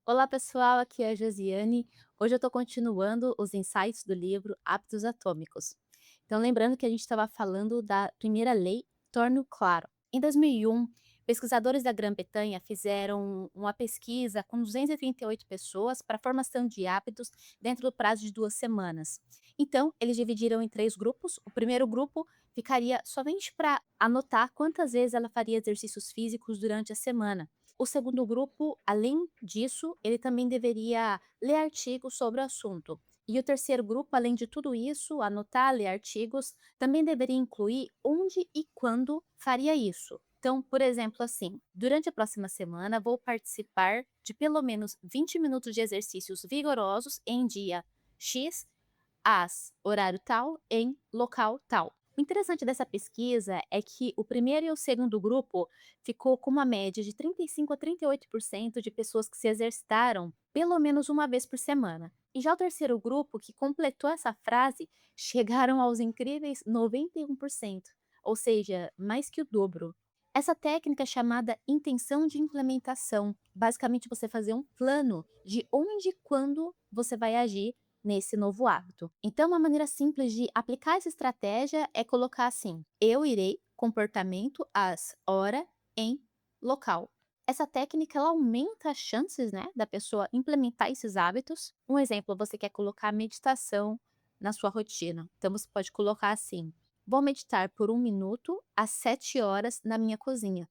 Olá pessoal, aqui é a Josiane. Hoje eu estou continuando os insights do livro Hábitos Atômicos. Então, lembrando que a gente estava falando da primeira lei, torne-o claro. Em 2001, pesquisadores da Grã-Bretanha fizeram uma pesquisa com 238 pessoas para a formação de hábitos dentro do prazo de 2 semanas. Então, eles dividiram em três grupos. O primeiro grupo ficaria somente para anotar quantas vezes ela faria exercícios físicos durante a semana. O segundo grupo, além disso, ele também deveria ler artigos sobre o assunto. E o terceiro grupo, além de tudo isso, anotar, ler artigos, também deveria incluir onde e quando faria isso. Então, por exemplo, assim, durante a próxima semana vou participar de pelo menos 20 minutos de exercícios vigorosos em dia X, às horário tal, em local tal. O interessante dessa pesquisa é que o primeiro e o segundo grupo ficou com uma média de 35 a 38% de pessoas que se exercitaram pelo menos uma vez por semana. E já o terceiro grupo, que completou essa frase, chegaram aos incríveis 91%, ou seja, mais que o dobro. Essa técnica é chamada intenção de implementação. Basicamente, você fazer um plano de onde e quando você vai agir nesse novo hábito. Então, uma maneira simples de aplicar essa estratégia é colocar assim: eu irei, comportamento, as, hora, em, local. Essa técnica ela aumenta as chances, né, da pessoa implementar esses hábitos. Um exemplo, você quer colocar meditação na sua rotina. Então, você pode colocar assim: vou meditar por 1 minuto às 7 horas na minha cozinha.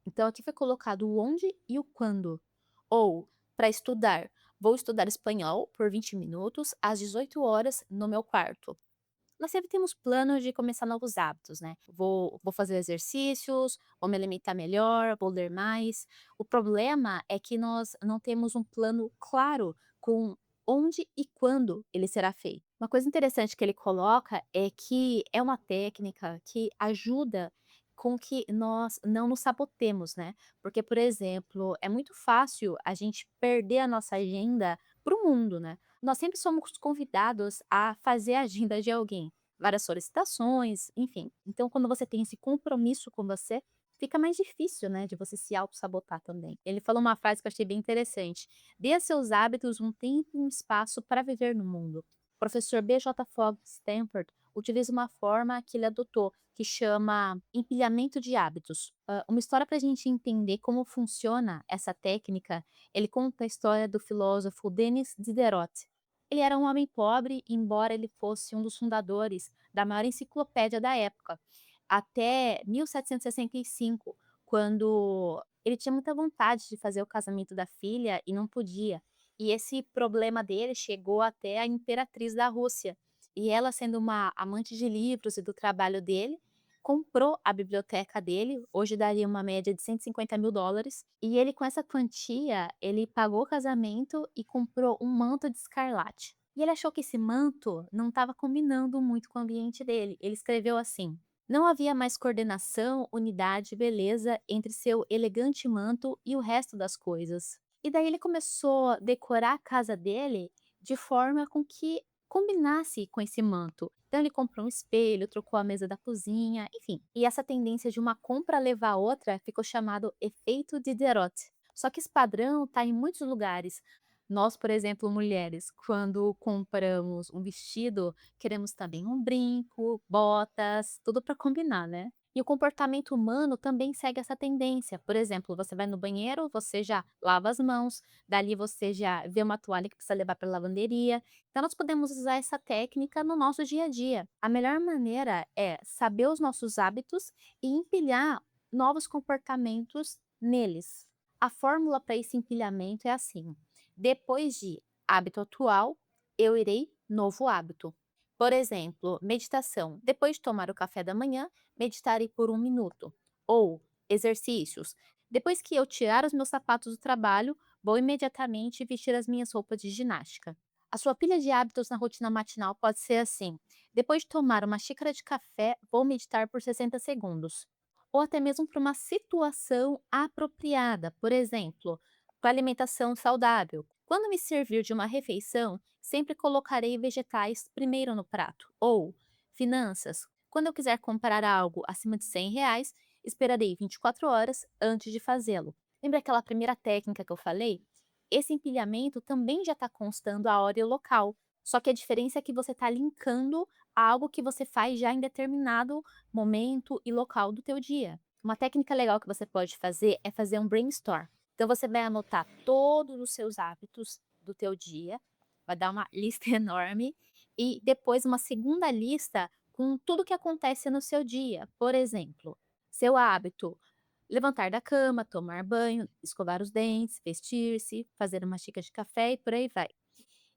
Então, aqui foi colocado o onde e o quando. Ou, para estudar, vou estudar espanhol por 20 minutos às 18 horas no meu quarto. Nós sempre temos planos de começar novos hábitos, né? Vou fazer exercícios, vou me alimentar melhor, vou ler mais. O problema é que nós não temos um plano claro com onde e quando ele será feito. Uma coisa interessante que ele coloca é que é uma técnica que ajuda com que nós não nos sabotemos, né? Porque, por exemplo, é muito fácil a gente perder a nossa agenda para o mundo, né? Nós sempre somos convidados a fazer a agenda de alguém, várias solicitações, enfim. Então, quando você tem esse compromisso com você, fica mais difícil, né, de você se auto-sabotar também. Ele falou uma frase que eu achei bem interessante: "Dê a seus hábitos um tempo e um espaço para viver no mundo". O professor B.J. Fogg de Stanford utiliza uma forma que ele adotou, que chama empilhamento de hábitos. Uma história para a gente entender como funciona essa técnica. Ele conta a história do filósofo Denis Diderot. Ele era um homem pobre, embora ele fosse um dos fundadores da maior enciclopédia da época, até 1765, quando ele tinha muita vontade de fazer o casamento da filha e não podia. E esse problema dele chegou até a imperatriz da Rússia. E ela, sendo uma amante de livros e do trabalho dele, comprou a biblioteca dele, hoje daria uma média de US$ 150.000, e ele com essa quantia, ele pagou o casamento e comprou um manto de escarlate. E ele achou que esse manto não estava combinando muito com o ambiente dele. Ele escreveu assim: "Não havia mais coordenação, unidade e beleza entre seu elegante manto e o resto das coisas". E daí ele começou a decorar a casa dele de forma com que combinasse com esse manto. Então ele comprou um espelho, trocou a mesa da cozinha, enfim. E essa tendência de uma compra levar a outra ficou chamado efeito Diderot. Só que esse padrão está em muitos lugares. Nós, por exemplo, mulheres, quando compramos um vestido, queremos também um brinco, botas, tudo para combinar, né? E o comportamento humano também segue essa tendência. Por exemplo, você vai no banheiro, você já lava as mãos, dali você já vê uma toalha que precisa levar para a lavanderia. Então, nós podemos usar essa técnica no nosso dia a dia. A melhor maneira é saber os nossos hábitos e empilhar novos comportamentos neles. A fórmula para esse empilhamento é assim: depois de hábito atual, eu irei novo hábito. Por exemplo, meditação. Depois de tomar o café da manhã, meditarei por 1 minuto. Ou exercícios. Depois que eu tirar os meus sapatos do trabalho, vou imediatamente vestir as minhas roupas de ginástica. A sua pilha de hábitos na rotina matinal pode ser assim: depois de tomar uma xícara de café, vou meditar por 60 segundos. Ou até mesmo para uma situação apropriada, por exemplo, com alimentação saudável. Quando me servir de uma refeição, sempre colocarei vegetais primeiro no prato. Ou finanças. Quando eu quiser comprar algo acima de R$ 100, esperarei 24 horas antes de fazê-lo. Lembra aquela primeira técnica que eu falei? esse empilhamento também já está constando a hora e o local. Só que a diferença é que você está linkando a algo que você faz já em determinado momento e local do teu dia. Uma técnica legal que você pode fazer é fazer um brainstorm. Então você vai anotar todos os seus hábitos do teu dia, vai dar uma lista enorme e depois uma segunda lista com tudo que acontece no seu dia. Por exemplo, seu hábito: levantar da cama, tomar banho, escovar os dentes, vestir-se, fazer uma xícara de café e por aí vai.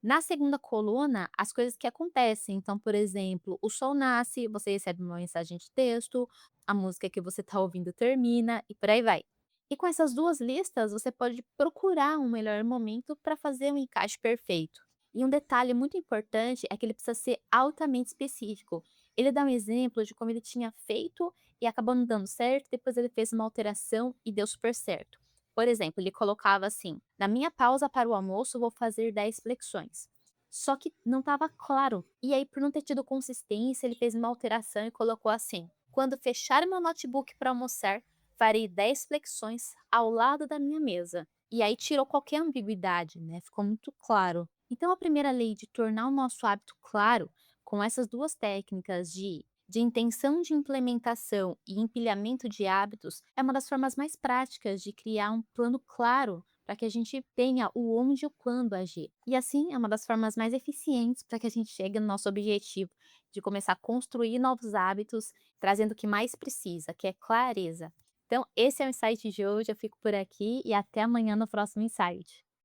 Na segunda coluna, as coisas que acontecem, então, por exemplo, o sol nasce, você recebe uma mensagem de texto, a música que você está ouvindo termina e por aí vai. E com essas 2 listas, você pode procurar um melhor momento para fazer um encaixe perfeito. E um detalhe muito importante é que ele precisa ser altamente específico. Ele dá um exemplo de como ele tinha feito e acabou não dando certo, depois ele fez uma alteração e deu super certo. Por exemplo, ele colocava assim: "Na minha pausa para o almoço, vou fazer 10 flexões". Só que não estava claro. E aí, por não ter tido consistência, ele fez uma alteração e colocou assim: "Quando fechar meu notebook para almoçar, farei 10 flexões ao lado da minha mesa". E aí tirou qualquer ambiguidade, né, ficou muito claro. Então a primeira lei de tornar o nosso hábito claro, com essas 2 técnicas de intenção de implementação e empilhamento de hábitos, é uma das formas mais práticas de criar um plano claro para que a gente tenha o onde e o quando agir. E assim é uma das formas mais eficientes para que a gente chegue no nosso objetivo de começar a construir novos hábitos, trazendo o que mais precisa, que é clareza. Então, esse é o insight de hoje. Eu fico por aqui e até amanhã no próximo insight.